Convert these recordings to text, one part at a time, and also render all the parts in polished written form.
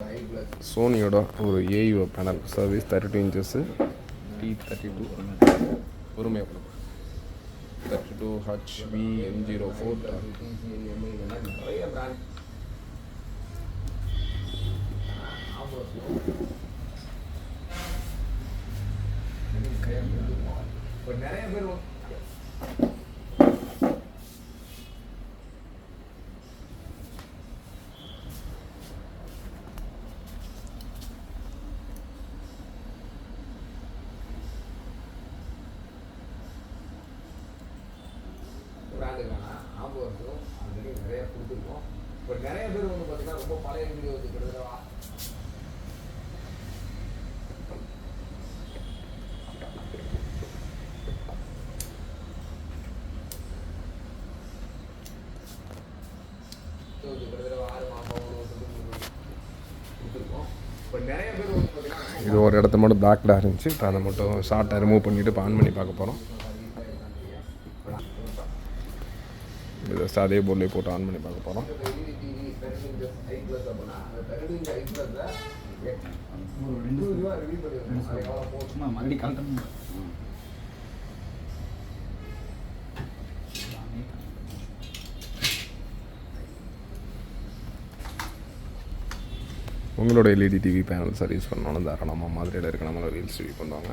சோனியோட ஒரு AEO panel service 32 inches T32 பொறுமையாக 32 HVM04 நிறைய பிராண்ட் நிறைய பேர் பிராண்டுக்கான ஆம்புலன்ஸும் ஆல்ரெடி நிறைய கொடுத்துருக்கோம். இப்போ நிறைய பேர் வந்து பார்த்தீங்கன்னா ரொம்ப பழைய வீடியோ வச்சுக்கிறதுல இது ஒரு இடத்த மட்டும் பிளாக்டாக இருந்துச்சு. இப்போ அதை மட்டும் ஷார்ட்டாக ரிமூவ் பண்ணிவிட்டு இப்போ ஆன் பண்ணி பார்க்க போகிறோம். இதை அதே போர்ட்லேயே போட்டு ஆன் பண்ணி பார்க்க போகிறோம். உங்களோட எல்இடி டிவி பேனல் சர்வீஸ் பண்ணணும் தாராளமாக மாதிரியில் இருக்க நம்மளை ரீல்ஸ் டிவி பண்ணுவாங்க.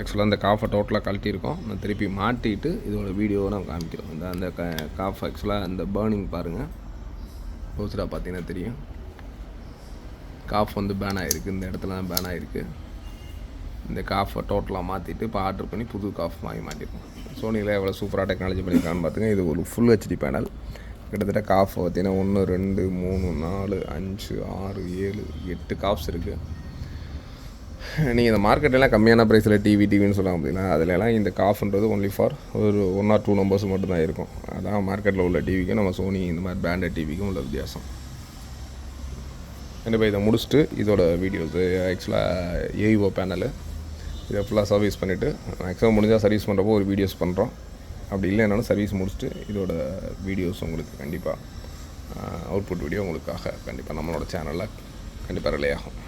ஆக்சுவலாக அந்த காஃபை டோட்டலாக கழட்டியிருக்கோம். நான் திருப்பி மாட்டிட்டு இதோட வீடியோவை நான் காமிக்கிறோம். அந்த காஃப் ஆக்சுவலாக அந்த பேர்னிங் பாருங்கள், போஸ்டராக பார்த்தீங்கன்னா தெரியும். காஃப் வந்து பேன் ஆகிருக்கு, இந்த இடத்துல தான் பேன் ஆகிருக்கு. இந்த காஃபை டோட்டலாக மாற்றிட்டு இப்போ ஆர்டர் பண்ணி புது காஃப் வாங்கி மாட்டிருக்கோம். சோனியில் எவ்வளோ சூப்பராக டெக்னாலஜி பண்ணியிருக்கான்னு பார்த்துங்க. இது ஒரு ஃபுல் ஹெச்டி பேனல். கிட்டத்தட்ட காஃப் பார்த்தீங்கன்னா 1 2 3 4 5 6 7 8 காஃப்ஸ் இருக்குது. நீங்கள் இந்த மார்க்கெட்லாம் கம்மியான ப்ரைஸில் டிவின்னு சொல்லுவாங்க பார்த்தீங்கன்னா, அதிலலாம் இந்த காஃப்ன்றது ஒன்லி ஃபார் ஒரு 1 or 2 நம்பர்ஸ் மட்டும்தான் இருக்கும். அதான் மார்க்கெட்டில் உள்ள டிவிக்கும் நம்ம சோனி இந்த மாதிரி பிராண்டட் டிவிக்கும் உள்ள வித்தியாசம். கண்டிப்பாக இதை முடிச்சுட்டு இதோட வீடியோஸு ஆக்சுவலாக ஏஇஓ பேனலு இதை ஃபுல்லாக சர்வீஸ் பண்ணிவிட்டு மேக்ஸிமம் முடிஞ்சால் சர்வீஸ் பண்ணுறப்போ ஒரு வீடியோஸ் பண்ணுறோம். அப்படி இல்லைனாலும் சர்வீஸ் முடிச்சுட்டு இதோட வீடியோஸ் உங்களுக்கு கண்டிப்பாக அவுட்புட் வீடியோ உங்களுக்காக கண்டிப்பாக நம்மளோட சேனலில் கண்டிப்பாக ரிலே ஆகும்.